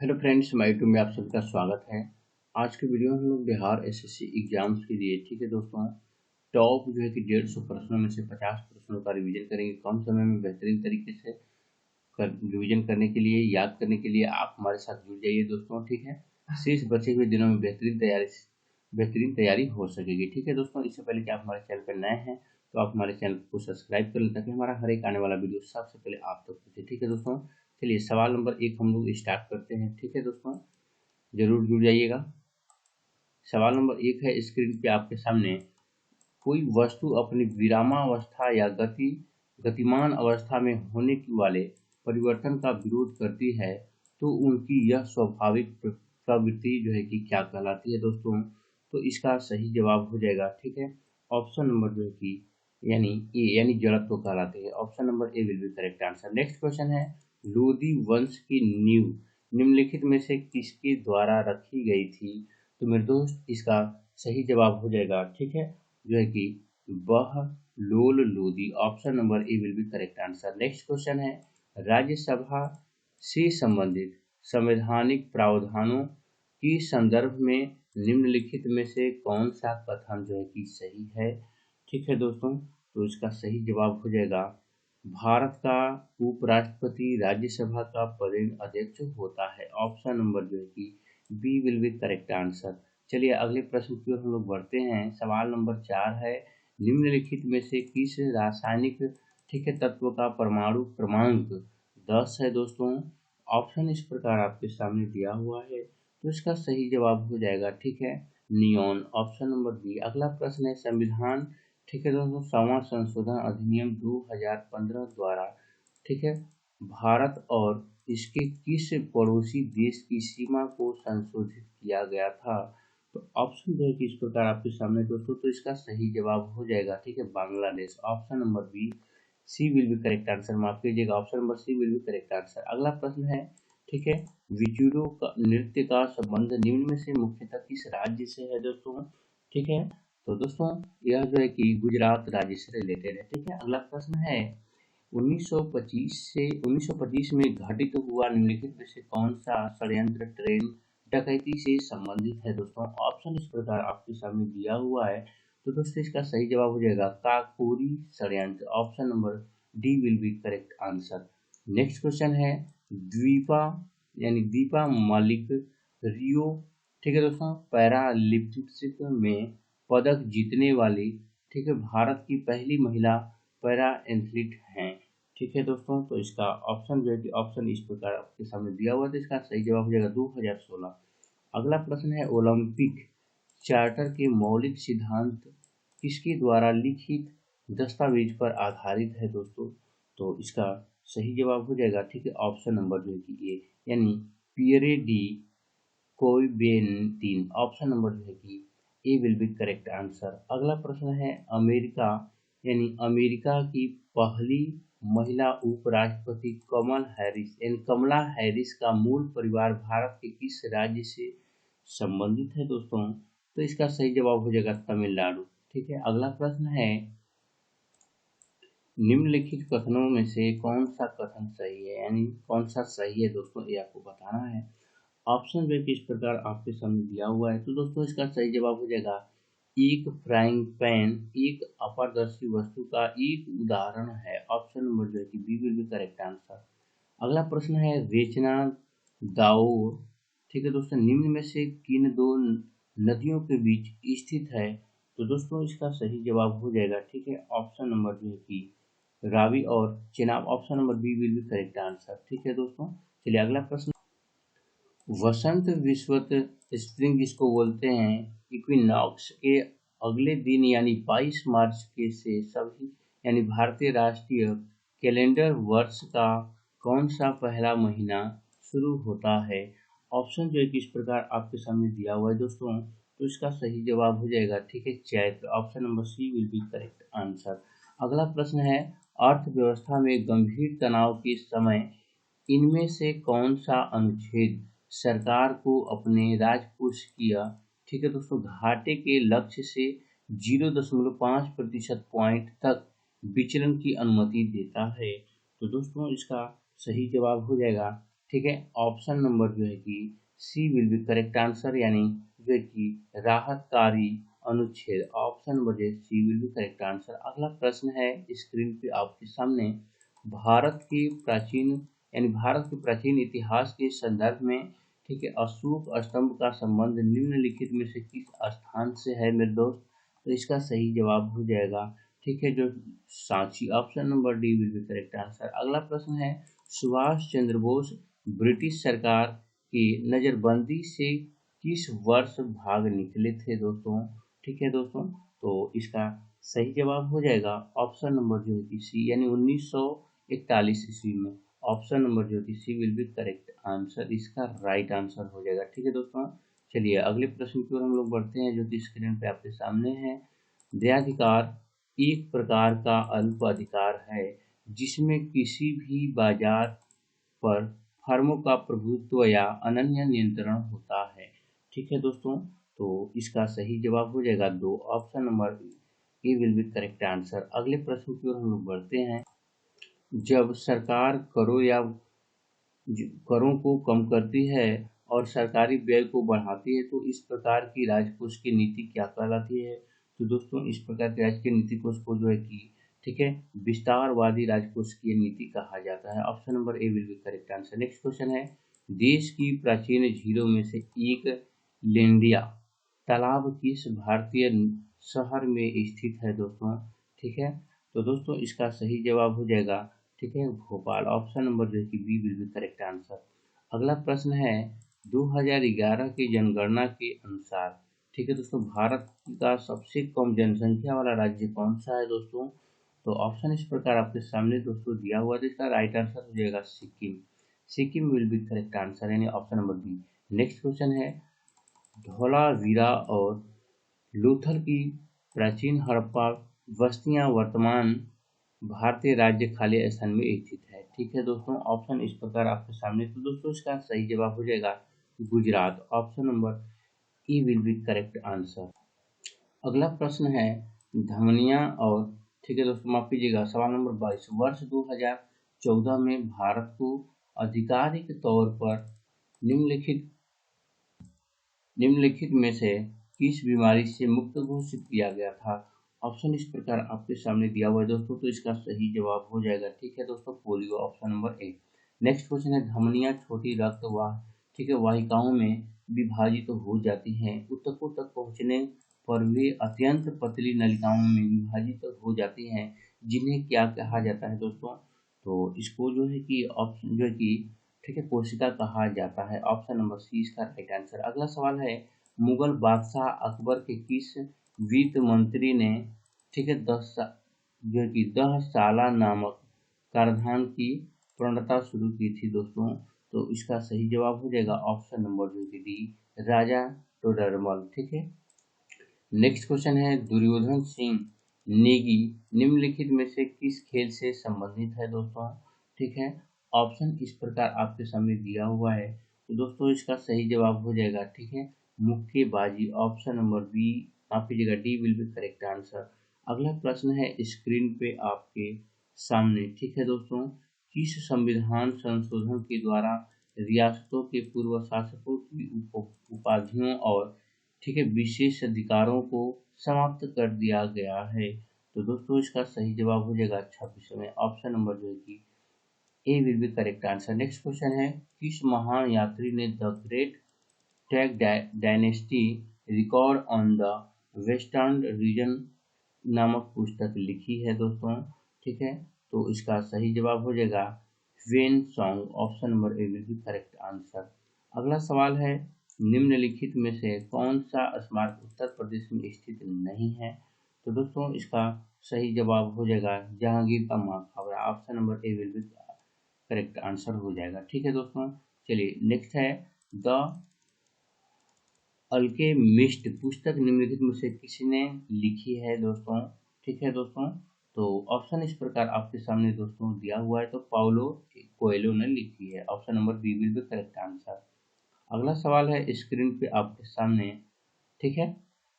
Hello friends, मैं YouTube में आप सभी का स्वागत है। आज के वीडियो में हम लोग बिहार एसएससी एग्जाम्स के लिए ठीक है दोस्तों, टॉप जो है कि 150 प्रश्नों में से 50 प्रश्नों का रिवीजन करेंगे। कम समय में बेहतरीन तरीके से रिवीजन करने के लिए, याद करने के लिए आप हमारे साथ जुड़ जाइए दोस्तों, ठीक है। शेष बचे हुए दिनों में बेहतरीन तैयारी हो सकेगी, ठीक है दोस्तों। इससे पहले कि आप हमारे चैनल पर नए हैं तो आप हमारे चैनल को सब्सक्राइब कर लें ताकि हमारा हर एक आने वाला वीडियो सबसे पहले आप तक पहुंचे, ठीक है दोस्तों। चलिए सवाल नंबर 1 हम लोग स्टार्ट करते हैं, ठीक है दोस्तों। जरूर जुड़ जाइएगा। सवाल नंबर 1 है स्क्रीन पे आपके सामने। कोई वस्तु अपनी विरामावस्था या गतिमान अवस्था में होने की वाले परिवर्तन का विरोध करती है तो उनकी यह स्वाभाविक प्रवृत्ति जो है कि क्या कहलाती है दोस्तों। तो इसका सही जवाब हो जाएगा, ठीक है, ऑप्शन नंबर जो है कि यानी ए, यानी जड़त्व कहलाते हैं। Option number A will be correct answer. Next question है, लोदी वंश की नींव निम्नलिखित में से किसके द्वारा रखी गई थी। तो मेरे दोस्त इसका सही जवाब हो जाएगा, ठीक है, जो है कि वह लोल Lodi. Option number A will be correct answer. Next question है, राज्यसभा से संबंधित संवैधानिक प्रावधानों की संदर्भ में निम्नलिखित में से कौन सा कथन जो है कि सही है, ठीक है दोस्तों। तो इसका सही जवाब हो जाएगा, भारत का उपराष्ट्रपति राज्यसभा का पदेन अध्यक्ष होता है। ऑप्शन नंबर जो है कि B will be correct answer. चलिए अगले प्रश्न की ओर हम लोग बढ़ते हैं। सवाल नंबर 4 है, निम्नलिखित में से किस रासायनिक ठीक है तत्व का परमाणु क्रमांक 10 है दोस्तों। ऑप्शन इस प्रकार आपके सामने दिया हुआ है, तो इसका सही जवाब हो जाएगा, ठीक है, नियोन। Option number B. अगला प्रश्न है, संविधान ठीक है दोस्तों 7वां संशोधन अधिनियम 2015 द्वारा ठीक है भारत और इसके किस पड़ोसी देश की सीमा को संशोधित किया गया था। तो ऑप्शन जो है कि इस प्रकार आपके सामने दोस्तों, तो इसका सही जवाब हो जाएगा, ठीक है, Bangladesh. Option number B C will be correct answer. माफ कीजिएगा, option number C will be correct answer. अगला प्रश्न है, ठीक है, विजुडो का नृत्य का संबंध निम्न में से मुख्यतः किस राज्य से है दोस्तों, ठीक है। तो दोस्तों यह जो है कि गुजरात राज्य से रिलेटेड है, ठीक है। अगला प्रश्न है, 1925 में घटित हुआ निम्नलिखित में से कौन सा षड्यंत्र ट्रेन डकैती से संबंधित है दोस्तों। ऑप्शन इस प्रकार आपके सामने दिया हुआ है, तो दोस्तों इसका सही जवाब हो जाएगा काकोरी षड्यंत्र। Option number D will be correct answer. Next question है, दीपा मलिक रियो ठीक है दोस्तों पैरालिम्पिक्स में पदक जीतने वाली ठीक है भारत की पहली महिला पैरा एथलीट हैं, ठीक है दोस्तों। तो इसका ऑप्शन जो है कि ऑप्शन इस प्रकार आपके सामने दिया हुआ है, तो इसका सही जवाब हो जाएगा 2016। अगला प्रश्न है, ओलंपिक चार्टर के मौलिक सिद्धांत किसके द्वारा लिखित दस्तावेज पर आधारित है दोस्तों। तो इसका सही जवाब हो जाएगा, ठीक है, ऑप्शन नंबर जो है कि ए, यानी पियरे डी कोइबेन्टीन। ऑप्शन नंबर जो है कि A will be correct answer. अगला प्रश्न है, अमेरिका की पहली महिला उपराष्ट्रपति कमला हैरिस का मूल परिवार भारत के किस राज्य से संबंधित है दोस्तों। तो इसका सही जवाब हो जाएगा तमिलनाडु, ठीक है। अगला प्रश्न है, निम्नलिखित कथनों में से कौन सा कथन सही है, यानी कौन सा सही है दोस्तों, ये आपको बताना है। ऑप्शन जो इस प्रकार आपके सामने दिया हुआ है, तो दोस्तों इसका सही जवाब हो जाएगा, एक फ्राइंग पैन एक अपारदर्शी वस्तु का एक उदाहरण है। ऑप्शन नंबर जो है कि B will be correct answer. अगला प्रश्न है, रेचना दाओ ठीक है दोस्तों निम्न में से किन दो नदियों के बीच स्थित है। तो दोस्तों इसका सही जवाब हो जाएगा, ठीक है, ऑप्शन नंबर जो है कि रावी और Chenab. Option number B will be correct answer, ठीक है दोस्तों। चलिए अगला प्रश्न, वसंत विषुवत स्प्रिंग जिसको बोलते हैं इक्विनॉक्स के अगले दिन यानी 22 मार्च के से सभी यानी भारतीय राष्ट्रीय कैलेंडर वर्ष का कौन सा पहला महीना शुरू होता है। ऑप्शन जो है कि इस प्रकार आपके सामने दिया हुआ है दोस्तों, तो इसका सही जवाब हो जाएगा, ठीक है, Chaitra. Option number C will be correct answer. अगला प्रश्न है, अर्थव्यवस्था में गंभीर तनाव के समय इनमें से कौन सा अनुच्छेद सरकार को अपने राजकोषीय ठीक है दोस्तों घाटे के लक्ष्य से 0.5% पॉइंट तक विचलन की अनुमति देता है। तो दोस्तों इसका सही जवाब हो जाएगा ठीक है। ऑप्शन नंबर जो है कि सी विल बी करेक्ट आंसर, यानी जो है कि राहतकारी अनुच्छेद। ऑप्शन नंबर जो है सी विल बी करेक्ट आंसर। अगला प्रश्न है स्क्रीन पे आपके सामने, भारत के प्राचीन इतिहास के संदर्भ में, ठीक है, अशोक स्तंभ का संबंध निम्नलिखित में से किस स्थान से है मेरे दोस्त? तो इसका सही जवाब हो जाएगा, ठीक है, जो Sanchi. Option number D will be correct answer. अगला प्रश्न है, सुभाष चंद्र बोस ब्रिटिश सरकार की नजरबंदी से किस वर्ष भाग निकले थे दोस्तों? ठीक है दोस्तों, तो इसका सही जवाब हो जाएगा ऑप्शन नंबर जो है कि सी, यानी 1941 ईस्वी में। ऑप्शन नंबर जो है कि सी विल बी करेक्ट आंसर, इसका राइट आंसर हो जाएगा। ठीक है दोस्तों, चलिए अगले प्रश्न की ओर हम लोग बढ़ते हैं, जो कि स्क्रीन पे आपके सामने है। दयाधिकार एक प्रकार का अल्प अधिकार है जिसमें किसी भी बाजार पर फर्मों का प्रभुत्व या अनन्य नियंत्रण होता है। ठीक है दोस्तों, तो इसका सही जवाब हो जाएगा दो, option number A will be correct answer. अगले प्रश्न की ओर हम लोग बढ़ते हैं। जब सरकार करों को कम करती है और सरकारी व्यय को बढ़ाती है तो इस प्रकार की राजकोष की नीति क्या कहलाती है? तो दोस्तों, इस प्रकार की राजकीय नीति कोष को जो है कि, ठीक है, विस्तारवादी राजकोष की नीति कहा जाता है। Option number A will be correct answer. Next question है, देश की प्राचीन झीलों में से एक लेंडिया तालाब किस भारतीय शहर में स्थित है दोस्तों? ठीक है, तो दोस्तों इसका सही जवाब हो जाएगा, ठीक है, भोपाल। ऑप्शन नंबर जो है कि B will be correct answer. अगला प्रश्न है, 2011 की जनगणना के अनुसार, ठीक है दोस्तों, भारत का सबसे कम जनसंख्या वाला राज्य कौन सा है दोस्तों? तो ऑप्शन इस प्रकार आपके सामने दोस्तों दिया हुआ है, तो इसका राइट आंसर हो जाएगा Sikkim. Sikkim will be correct answer, यानी option number B. Next question है, धौलावीरा और लोथल की प्राचीन हड़प्पा बस्तियां वर्तमान भारतीय राज्य खालिस्तान में स्थित है। ठीक है दोस्तों, ऑप्शन इस प्रकार आपके सामने, तो दोस्तों इसका सही जवाब हो जाएगा Gujarat. Option number E will be correct answer. अगला प्रश्न है, धमनिया और, ठीक है दोस्तों, माफ कीजिएगा, सवाल नंबर 22, वर्ष 2014 में भारत को आधिकारिक तौर पर निम्नलिखित निम्नलिखित में से किस बीमारी से मुक्त घोषित किया गया था? ऑप्शन इस प्रकार आपके सामने दिया हुआ है दोस्तों, तो इसका सही जवाब हो जाएगा, ठीक है दोस्तों, पोलियो। ऑप्शन नंबर ए। नेक्स्ट क्वेश्चन है, धमनियां छोटी रक्त वाह, ठीक है, वाहिकाओं में विभाजित तो हो जाती हैं, ऊतकों तक पहुंचने पर वे अत्यंत पतली नलिकाओं में विभाजित तो हो जाती हैं, जिन्हें क्या कहा जाता है दोस्तों? तो इसको जो है कि ऑप्शन जो है कि, ठीक है, कोशिका कहा जाता है। ऑप्शन नंबर सी इसका राइट आंसर। अगला सवाल है, मुगल बादशाह अकबर के किस वित्त मंत्री ने, ठीक है, जो है कि 10 साला नामक कराधान की प्रणता शुरू की थी दोस्तों? तो इसका सही जवाब हो जाएगा ऑप्शन नंबर जो कि डी, राजा टोडरमल। ठीक है। नेक्स्ट क्वेश्चन है, दुर्योधन सिंह नेगी निम्नलिखित में से किस खेल से संबंधित है दोस्तों? ठीक है, ऑप्शन इस प्रकार आपके सामने दिया हुआ है, तो दोस्तों इसका सही जवाब हो जाएगा, ठीक है, मुक्केबाजी। ऑप्शन नंबर बी, माफ कीजिएगा, D will be correct answer. अगला प्रश्न है स्क्रीन पे आपके सामने, ठीक है दोस्तों, किस संविधान संशोधन के द्वारा रियासतों के पूर्व शासकों की उपाधियों और, ठीक है, विशेष अधिकारों को समाप्त कर दिया गया है? तो दोस्तों इसका सही जवाब हो जाएगा 26वें। ऑप्शन नंबर जो है कि A will be correct answer. Next question है, किस महान यात्री ने the great Tang dynasty record on the western region नामक पुस्तक लिखी है दोस्तों? ठीक है, तो इसका सही जवाब हो जाएगा when song. Option number A will be correct answer. अगला सवाल है, निम्नलिखित में से कौन सा स्मारक उत्तर प्रदेश में स्थित नहीं है? तो दोस्तों इसका सही जवाब हो जाएगा जहांगीर का मकबरा। Option number A will be correct answer हो जाएगा। ठीक है दोस्तों, चलिए नेक्स्ट है, द अल्केमिस्ट पुस्तक निम्नलिखित में से किसने लिखी है दोस्तों? ठीक है दोस्तों, तो ऑप्शन इस प्रकार आपके सामने दोस्तों दिया हुआ है, तो पाउलो कोएल्हो ने लिखी है। Option number B will be correct answer. अगला सवाल है स्क्रीन पे आपके सामने, ठीक है,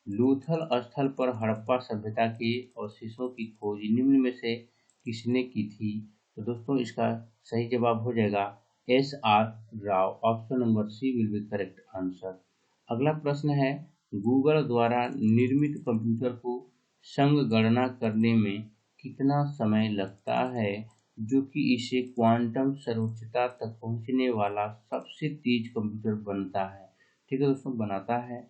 लूथल स्थल पर हड़प्पा सभ्यता के अवशेषों की खोज निम्न में से किसने की थी? तो दोस्तों इसका सही जवाब हो जाएगा S.R. Rao. Option number C will be correct answer. अगला प्रश्न है, गूगल द्वारा निर्मित कंप्यूटर को संगणना करने में कितना समय लगता है, जो कि इसे क्वांटम सर्वोच्चता तक पहुंचने वाला सबसे तेज कंप्यूटर बनता है। ठीक है दोस्तों, बनाता है।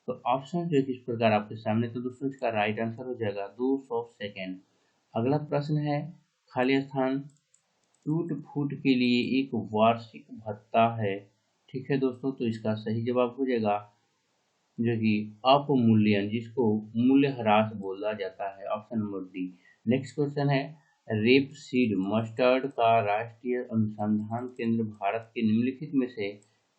तो ऑप्शन जो है इस प्रकार आपके सामने, तो दोस्तों इसका राइट आंसर हो जाएगा 200 सेकेंड। अगला प्रश्न है, खाली स्थान टूट फूट के लिए एक वार्षिक भत्ता है। ठीक है दोस्तों, तो इसका सही जवाब हो जाएगा जो कि अपमूल्यन, जिसको मूल्यह्रास बोला जाता है। Option number D. Next question है, रेपसीड मस्टर्ड का राष्ट्रीय अनुसंधान केंद्र भारत के निम्नलिखित में से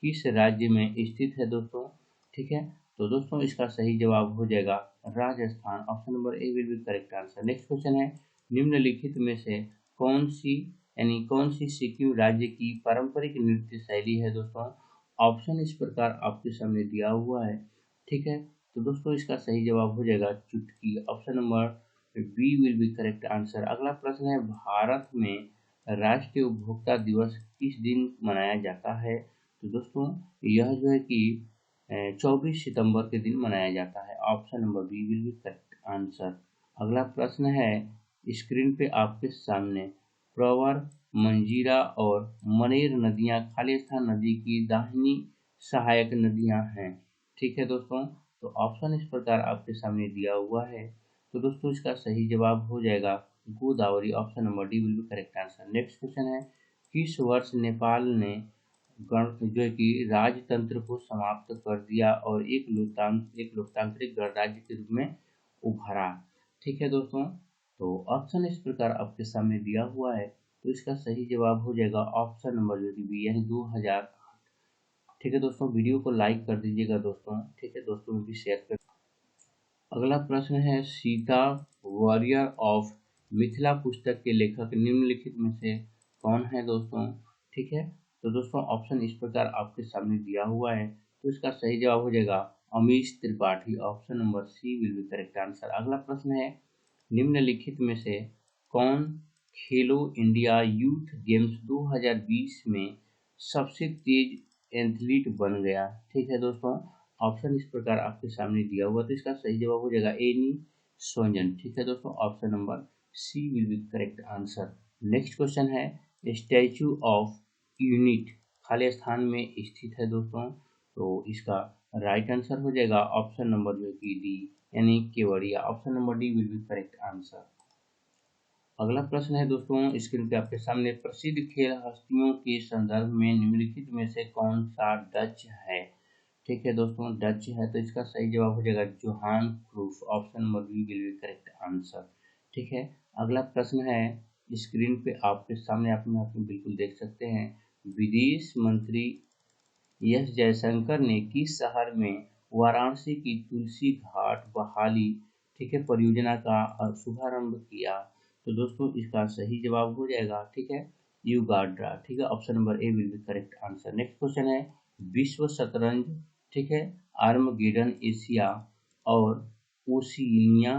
किस राज्य में स्थित है दोस्तों। ठीक है, तो दोस्तों इसका सही जवाब हो जाएगा Rajasthan. Option number A will be correct answer. Next question है, निम्नलिखित में से कौन सी सिक्किम राज्य की पारंपरिक नृत्य शैली है दोस्तों। ऑप्शन इस प्रकार आपके सामने दिया हुआ है। ठीक है, तो दोस्तों इसका सही जवाब हो जाएगा चुटकी। Option number B will be correct answer. अगला प्रश्न है, भारत में राष्ट्रीय उपभोक्ता दिवस किस दिन मनाया जाता है। तो दोस्तों यह जो है कि 24 सितंबर के दिन मनाया जाता है। Option number B will be correct answer. अगला प्रश्न है, स्क्रीन पे आपके सामने प्रवर, मंजीरा और मनेर नदियां खालिस्तान नदी की दाहिनी सहायक नदियां हैं। ठीक है दोस्तों, तो ऑप्शन इस प्रकार आपके सामने दिया हुआ है। तो दोस्तों इसका सही जवाब हो जाएगा Godavari. Option number D will be correct answer. Next question है, किस वर्ष नेपाल ने जो है कि राजतंत्र को समाप्त कर दिया और एक लोकतांत्रिक गणराज्य के रूप में उभरा। ठीक है दोस्तों, तो ऑप्शन इस प्रकार आपके सामने दिया हुआ है। तो इसका सही जवाब हो जाएगा ऑप्शन नंबर जो कि बी, यानी 2000। ठीक है दोस्तों, वीडियो को लाइक कर दीजिएगा दोस्तों। ठीक है दोस्तों में भी शेयर कर। अगला प्रश्न है, सीता वॉरियर ऑफ मिथिला पुस्तक के लेखक निम्नलिखित में से कौन है दोस्तों। ठीक है, तो दोस्तों ऑप्शन इस प्रकार आपके सामने दिया हुआ है। तो इसका सही जवाब हो जाएगा Amish Tripathi. Option number C will be correct answer. अगला प्रश्न है, निम्नलिखित में से कौन खेलो इंडिया यूथ गेम्स 2020 में सबसे तेज एथलीट बन गया। ठीक है दोस्तों, ऑप्शन इस प्रकार आपके सामने दिया हुआ। तो इसका सही जवाब हो जाएगा एनी सोजन। ठीक है दोस्तों, option number C will be correct answer. Next question है, स्टैचू ऑफ यूनिट खाली स्थान में स्थित है दोस्तों। तो इसका राइट आंसर हो जाएगा ऑप्शन नंबर जो कि डी, यानी Kevadia. Option number D will be correct answer. अगला प्रश्न है दोस्तों, स्क्रीन पे आपके सामने प्रसिद्ध खेल हस्तियों के संदर्भ में निम्नलिखित में से कौन सा डच है। ठीक है दोस्तों, डच है, तो इसका सही जवाब हो जाएगा Johan Cruyff. Option number B will be correct answer. ठीक है, अगला प्रश्न है, स्क्रीन पे आपके सामने आप बिल्कुल देख सकते हैं, विदेश मंत्री एस जयशंकर ने किस शहर में वाराणसी की तुलसी घाट बहाली, ठीक है, परियोजना का शुभारंभ किया। तो दोस्तों इसका सही जवाब हो जाएगा, ठीक है, युगांडा। ठीक है, option number A will be correct answer. Next question है, विश्व शतरंज, ठीक है, आर्मगेडन एशिया और ओशिनिया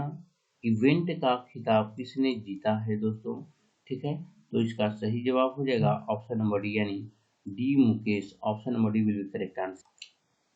इवेंट का खिताब किसने जीता है दोस्तों। ठीक है, तो इसका सही जवाब हो जाएगा ऑप्शन नंबर डी, यानी D Mukesh. Option number D will be correct answer.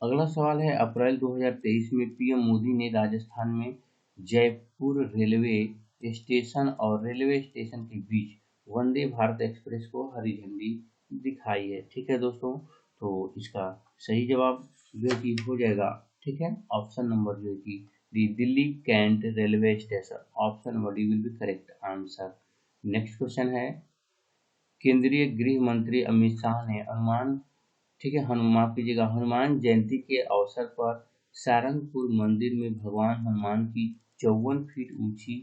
अगला सवाल है, अप्रैल 2023 में पीएम मोदी ने राजस्थान में जयपुर रेलवे स्टेशन और रेलवे स्टेशन के बीच वंदे भारत एक्सप्रेस को हरी झंडी दिखाई है। ठीक है दोस्तों, तो इसका सही जवाब जो कि हो जाएगा, ठीक है, ऑप्शन नंबर जो कि D, Delhi cantt railway station. Option number D will be correct answer. Next question है, केंद्रीय गृह मंत्री अमित शाह ने ठीक है, माफ कीजिएगा, हनुमान जयंती के अवसर पर सारंगपुर मंदिर में भगवान हनुमान की 54 फीट ऊंची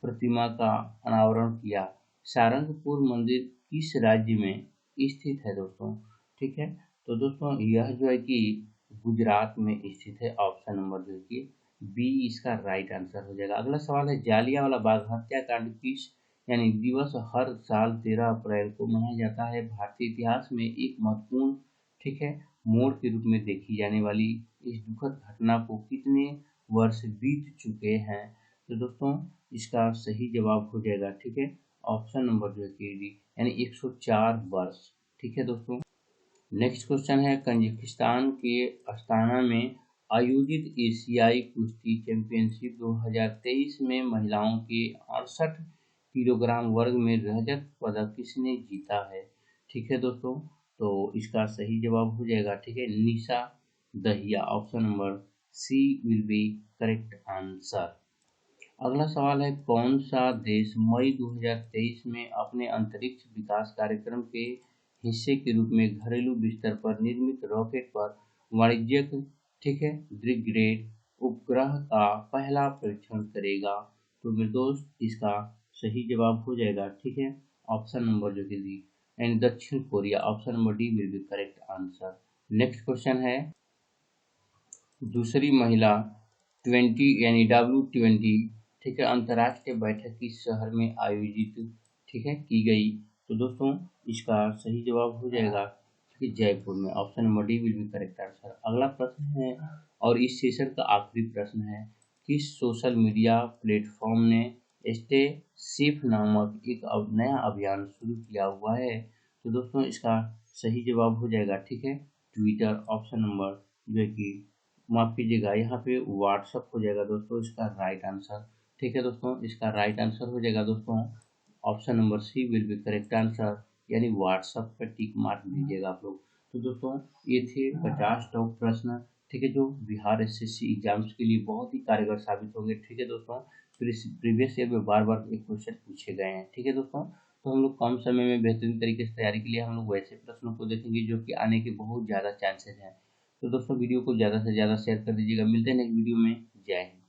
प्रतिमा का अनावरण किया। सारंगपुर मंदिर किस राज्य में स्थित है दोस्तों। ठीक है, तो दोस्तों यह जो है कि गुजरात में स्थित है। ऑप्शन नंबर जो है कि बी इसका राइट आंसर हो जाएगा। अगला सवाल है, जालियांवाला बाग हत्याकांड किस यानी दिवस हर साल 13 अप्रैल को मनाया जाता है। भारतीय इतिहास में एक महत्वपूर्ण, ठीक है, मोड़ के रूप में देखी जाने वाली इस दुखद घटना को कितने वर्ष बीत चुके हैं। तो दोस्तों इसका सही जवाब हो जाएगा, ठीक है, ऑप्शन नंबर जो है कि डी, यानी 104 वर्ष। ठीक है दोस्तों, नेक्स्ट क्वेश्चन है, कजाकिस्तान के अस्ताना में आयोजित एशियाई कुश्ती चैंपियनशिप 2023 में महिलाओं के 68 किलोग्राम वर्ग में रजत पदक किसने जीता है? ठीक है दोस्तों, तो इसका सही जवाब हो जाएगा, ठीक है, Nisha Dahiya. Option number C will be correct answer. अगला सवाल है, कौन सा देश मई 2023 में अपने अंतरिक्ष विकास कार्यक्रम के हिस्से के रूप में घरेलू बिस्तर पर निर्मित रॉकेट पर वाणिज्यिक, ठीक है, ब्रिगेड उपग्रह का पहला परीक्षण करेगा? तो मेरे दोस्त इसका सही जवाब हो जाएगा, ठीक है, ऑप्शन नंबर जो कि डी, एंड दक्षिण Korea. Option number D will be correct answer. Next question है, दूसरी महिला 20 यानी W20, ठीक है, अंतर्राष्ट्रीय बैठक किस शहर में आयोजित, ठीक है, की गई? तो दोस्तों इसका सही जवाब हो जाएगा कि जयपुर में। Option number D will be correct answer. अगला प्रश्न है और इस सेशन का आखिरी प्रश्न है, किस सोशल मीडिया प्लेटफॉर्म ने स्टे सेफ नामक एक नया अभियान शुरू किया हुआ है? तो दोस्तों इसका सही जवाब हो जाएगा, ठीक है, ट्विटर। ऑप्शन नंबर जो है कि माफ कीजिएगा, यहाँ पे व्हाट्सअप हो जाएगा दोस्तों इसका राइट आंसर, ठीक है दोस्तों, इसका राइट आंसर हो जाएगा दोस्तों option number C will be correct answer, यानी व्हाट्सअप पर टिक मार्क दीजिएगा आप लोग। तो दोस्तों ये थे 50 टॉप प्रश्न, ठीक है, जो बिहार एसएससी एग्जाम्स के लिए बहुत ही कारगर साबित होंगे, ठीक है दोस्तों। प्रीवियस ईयर में बार बार एक क्वेश्चन पूछे गए हैं, ठीक है दोस्तों। तो हम लोग कम समय में बेहतरीन तरीके से तैयारी के लिए हम लोग वैसे प्रश्नों को देखेंगे जो कि आने के बहुत ज़्यादा चांसेस हैं। तो दोस्तों वीडियो को ज़्यादा से ज़्यादा शेयर कर दीजिएगा। मिलते हैं नेक्स्ट वीडियो में। जय हिंद।